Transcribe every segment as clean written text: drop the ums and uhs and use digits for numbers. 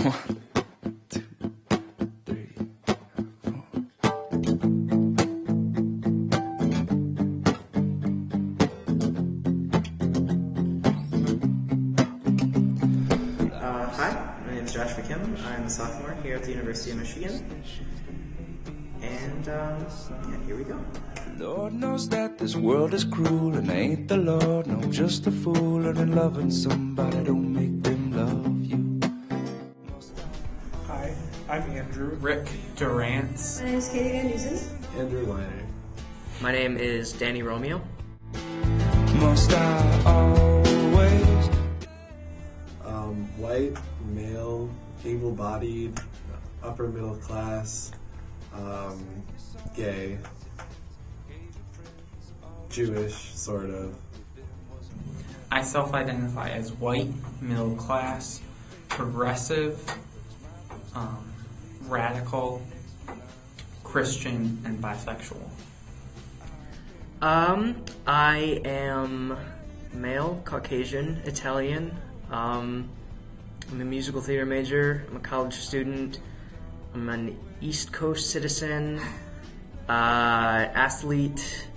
1, 2, 3, 4. Hi, my name is Joshua Kim. I'm a sophomore here at the University of Michigan. And, here we go. Lord knows that this world is cruel, and I ain't the Lord, no, I'm just a fool. And in loving somebody, don't make them love you. Hi, I'm Andrew. Rick Durant. My name is Katie Van Dusen. Andrew Liner. My name is Danny Romeo. Must I always? White, male, able-bodied, upper middle class, gay, Jewish, sort of. I self-identify as white, middle class, progressive, radical, Christian, and bisexual. I am male, Caucasian, Italian. I'm a musical theater major. I'm a college student. I'm an East Coast citizen, athlete.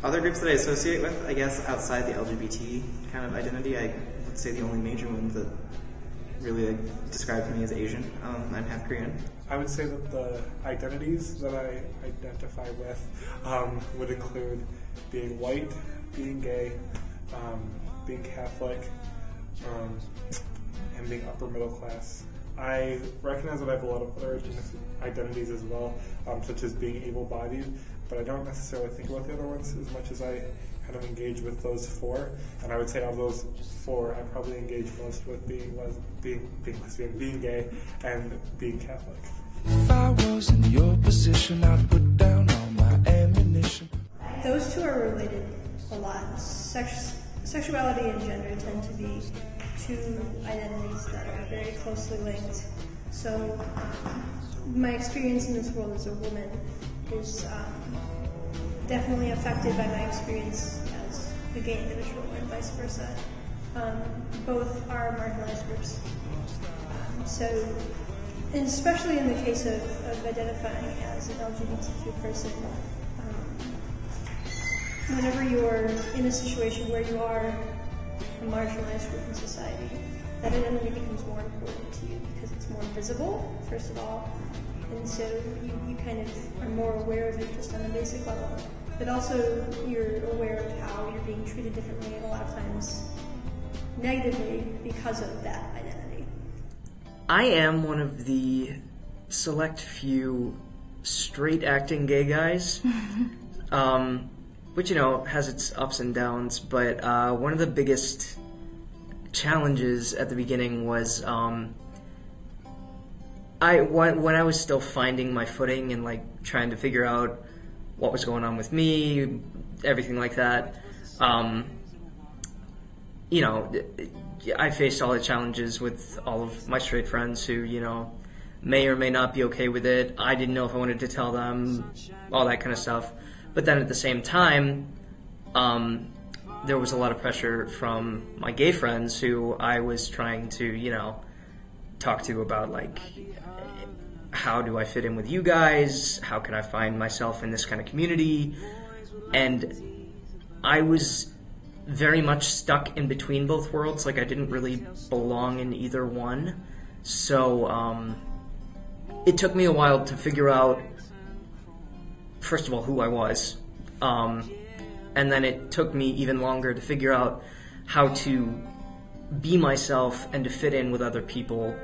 Other groups that I associate with, I guess, outside the LGBT kind of identity, I would say the only major ones that really describe me as Asian. I'm half Korean. I would say that the identities that I identify with would include being white, being gay, being Catholic, and being upper middle class. I recognize that I have a lot of other identities as well, such as being able-bodied, but I don't necessarily think about the other ones as much as I kind of engage with those four. And I would say of those four, I probably engage most with being lesbian, being gay, and being Catholic. If I was in your position, I'd put down all my ammunition. Those two are related a lot. Sexuality and gender tend to be two identities that are very closely linked. So my experience in this world as a woman is definitely affected by my experience as a gay individual and vice versa. Both are marginalized groups. And especially in the case of identifying as an LGBTQ person, whenever you're in a situation where you are a marginalized group in society, that identity becomes more important to you because it's more visible, first of all, and so you kind of are more aware of it just on a basic level. But also you're aware of how you're being treated differently, and a lot of times negatively because of that identity. I am one of the select few straight acting gay guys, which, has its ups and downs, but one of the biggest challenges at the beginning was when I was still finding my footing and trying to figure out what was going on with me, everything like that. I faced all the challenges with all of my straight friends who, may or may not be okay with it. I didn't know if I wanted to tell them, all that kind of stuff. But then at the same time, there was a lot of pressure from my gay friends who I was trying to, talk to about, how do I fit in with you guys? How can I find myself in this kind of community? And I was very much stuck in between both worlds. I didn't really belong in either one. So it took me a while to figure out, first of all, who I was. And then it took me even longer to figure out how to be myself and to fit in with other people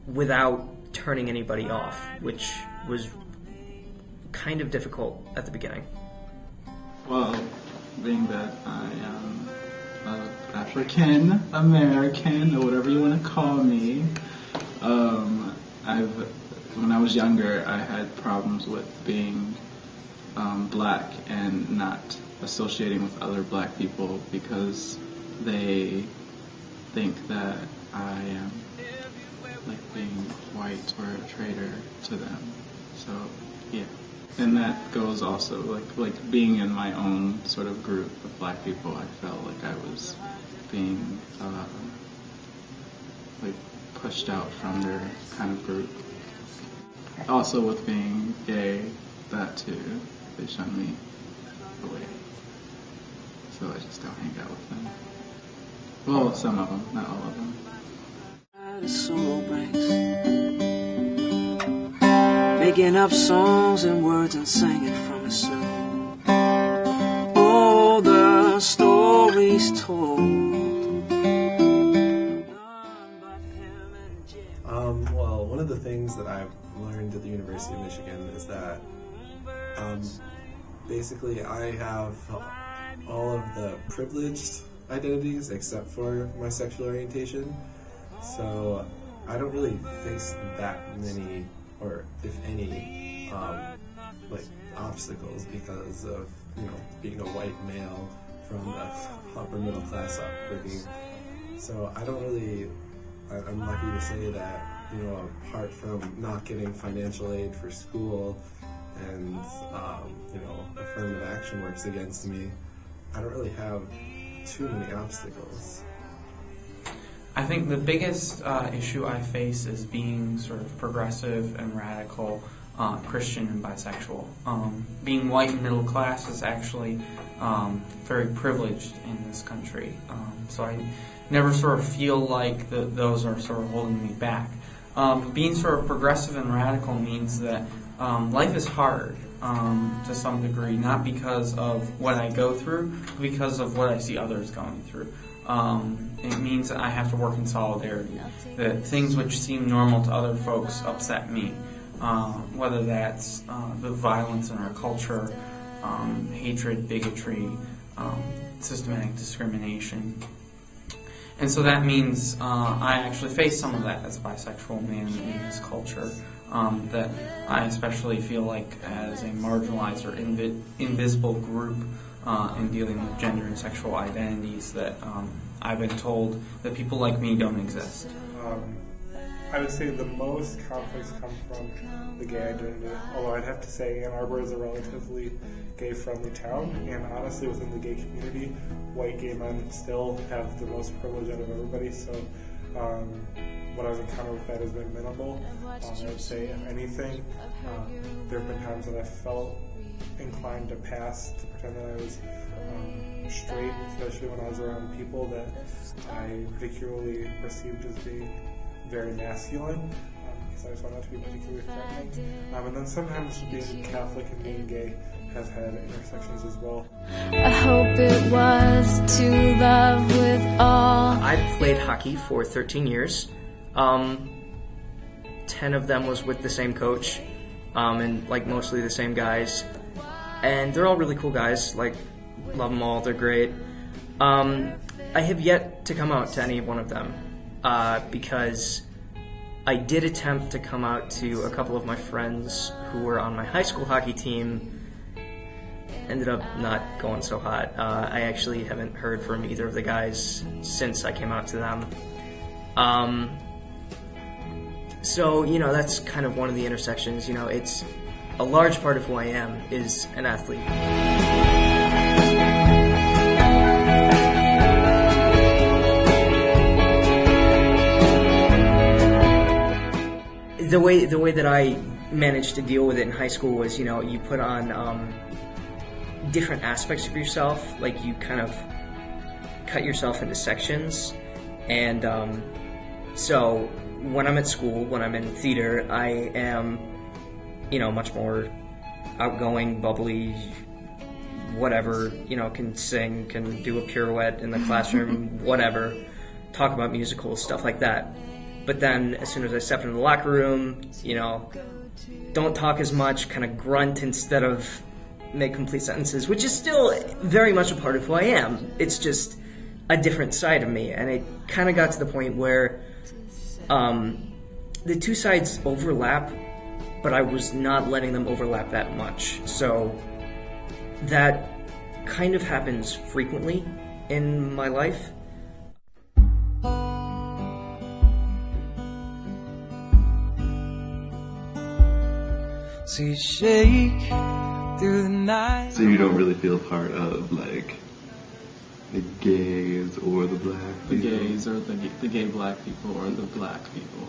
without turning anybody off, which was kind of difficult at the beginning. Well, being that I am African American, or whatever you want to call me, when I was younger, I had problems with being black and not associating with other black people because they think that I am being white or a traitor to them. So yeah, and that goes also like being in my own sort of group of black people. I felt like I was being pushed out from their kind of group. Also with being gay, that too, they shun me away. So I just don't hang out with them. Well, some of them, not all of them. Making up songs and words and singing from his soul. All the stories told. Well, one of the things that I've learned at the University of Michigan is that basically I have all of the privileged identities except for my sexual orientation. So I don't really face that many, or if any, like obstacles because of being a white male from the upper middle class upbringing. So I don't really. I'm lucky to say that apart from not getting financial aid for school and affirmative action works against me, I don't really have too many obstacles. I think the biggest issue I face is being sort of progressive and radical Christian and bisexual. Being white and middle class is actually very privileged in this country. So I never sort of feel like those are sort of holding me back. Being sort of progressive and radical means that life is hard to some degree, not because of what I go through, but because of what I see others going through. It means that I have to work in solidarity, that things which seem normal to other folks upset me, whether that's the violence in our culture, hatred, bigotry, systematic discrimination. And so that means I actually face some of that as a bisexual man in this culture, that I especially feel like as a marginalized or invisible group in dealing with gender and sexual identities, that I've been told that people like me don't exist. I would say the most conflicts come from the gay identity, although I'd have to say Ann Arbor is a relatively gay-friendly town, and honestly within the gay community, white gay men still have the most privilege out of everybody, so what I've encountered with that has been minimal. I would say if anything, there have been times that I felt inclined to pass, to pretend that I was straight, especially when I was around people that I particularly perceived as being very masculine, because I just found that to be particularly threatening. And then sometimes being Catholic and being gay have had intersections as well. I hope it was to love with all. I played hockey for 13 years. 10 of them was with the same coach, and like mostly the same guys. And they're all really cool guys, like love them all, they're great. I have yet to come out to any one of them. Because I did attempt to come out to a couple of my friends who were on my high school hockey team. Ended up not going so hot. I actually haven't heard from either of the guys since I came out to them. So, that's kind of one of the intersections. It's a large part of who I am is an athlete. The way that I managed to deal with it in high school was, you put on different aspects of yourself, like you kind of cut yourself into sections, and so when I'm at school, when I'm in theater, I am, much more outgoing, bubbly, whatever, can sing, can do a pirouette in the classroom, whatever, talk about musicals, stuff like that. But then, as soon as I step into the locker room, don't talk as much, kind of grunt instead of make complete sentences, which is still very much a part of who I am. It's just a different side of me. And it kind of got to the point where the two sides overlap, but I was not letting them overlap that much. So that kind of happens frequently in my life. See you shake through the night. So you don't really feel part of The gays or the black The people? gays or the gay black people or the black people.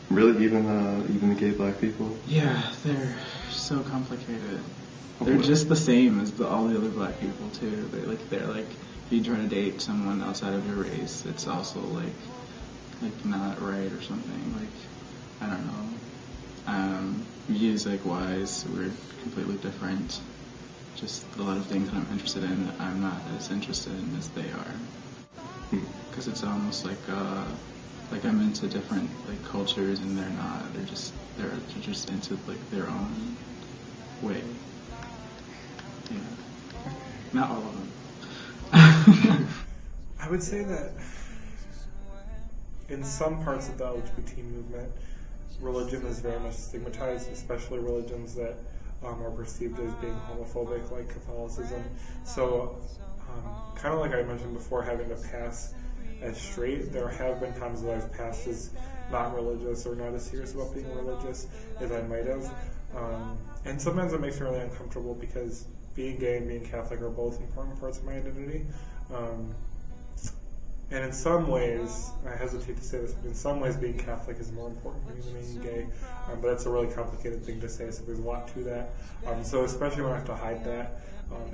Really, even the gay black people? Yeah, they're so complicated. They're just the same as all the other black people too. They're like if you try to date someone outside of your race, it's also like not right or something. Like I don't know. Music wise, we're completely different. Just a lot of things that I'm interested in that I'm not as interested in as they are. Because it's almost like I'm into different like cultures and they're not. They're just into like their own way. Yeah. Not all of them. I would say that in some parts of the LGBT movement, religion is very much stigmatized, especially religions that are perceived as being homophobic, like Catholicism. So, kind of like I mentioned before, having to pass as straight, there have been times that I've passed as not religious or not as serious about being religious as I might have. And sometimes it makes me really uncomfortable because being gay and being Catholic are both important parts of my identity. And in some ways, I hesitate to say this, but in some ways being Catholic is more important to me than being gay. But it's a really complicated thing to say, so there's a lot to that. So especially when I have to hide that,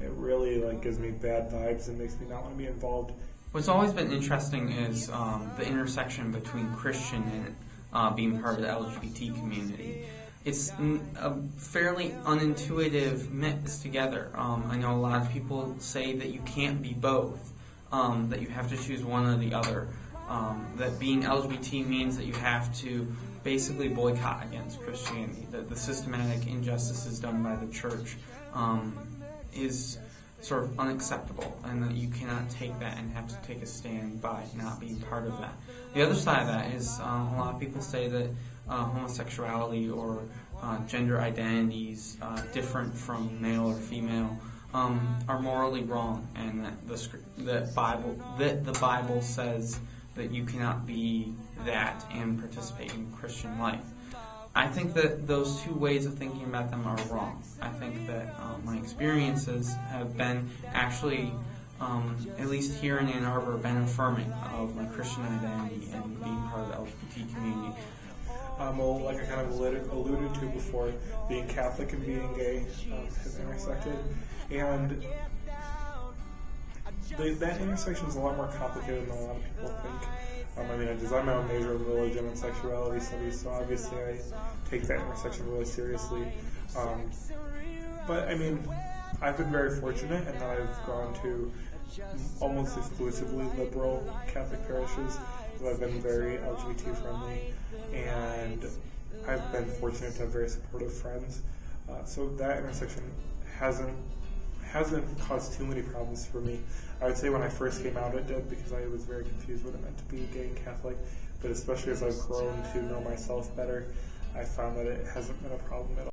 it really gives me bad vibes and makes me not want to be involved. What's always been interesting is the intersection between Christian and being part of the LGBT community. It's a fairly unintuitive mix together. I know a lot of people say that you can't be both. That you have to choose one or the other. That being LGBT means that you have to basically boycott against Christianity. That the systematic injustices done by the church is sort of unacceptable, and that you cannot take that and have to take a stand by not being part of that. The other side of that is a lot of people say that homosexuality or gender identities different from male or female are morally wrong, and that the Bible says that you cannot be that and participate in Christian life. I think that those two ways of thinking about them are wrong. I think that my experiences have been actually, at least here in Ann Arbor, been affirming of my Christian identity and being part of the LGBT community. Well, like I kind of alluded to before, being Catholic and being gay has intersected. And that intersection is a lot more complicated than a lot of people think. I design my own major in religion and sexuality studies, so obviously I take that intersection really seriously. But I've been very fortunate in that I've gone to almost exclusively liberal Catholic parishes. I've been very LGBT friendly, and I've been fortunate to have very supportive friends. So that intersection hasn't caused too many problems for me. I would say when I first came out it did, because I was very confused what it meant to be gay and Catholic, but especially as I've grown to know myself better, I found that it hasn't been a problem at all.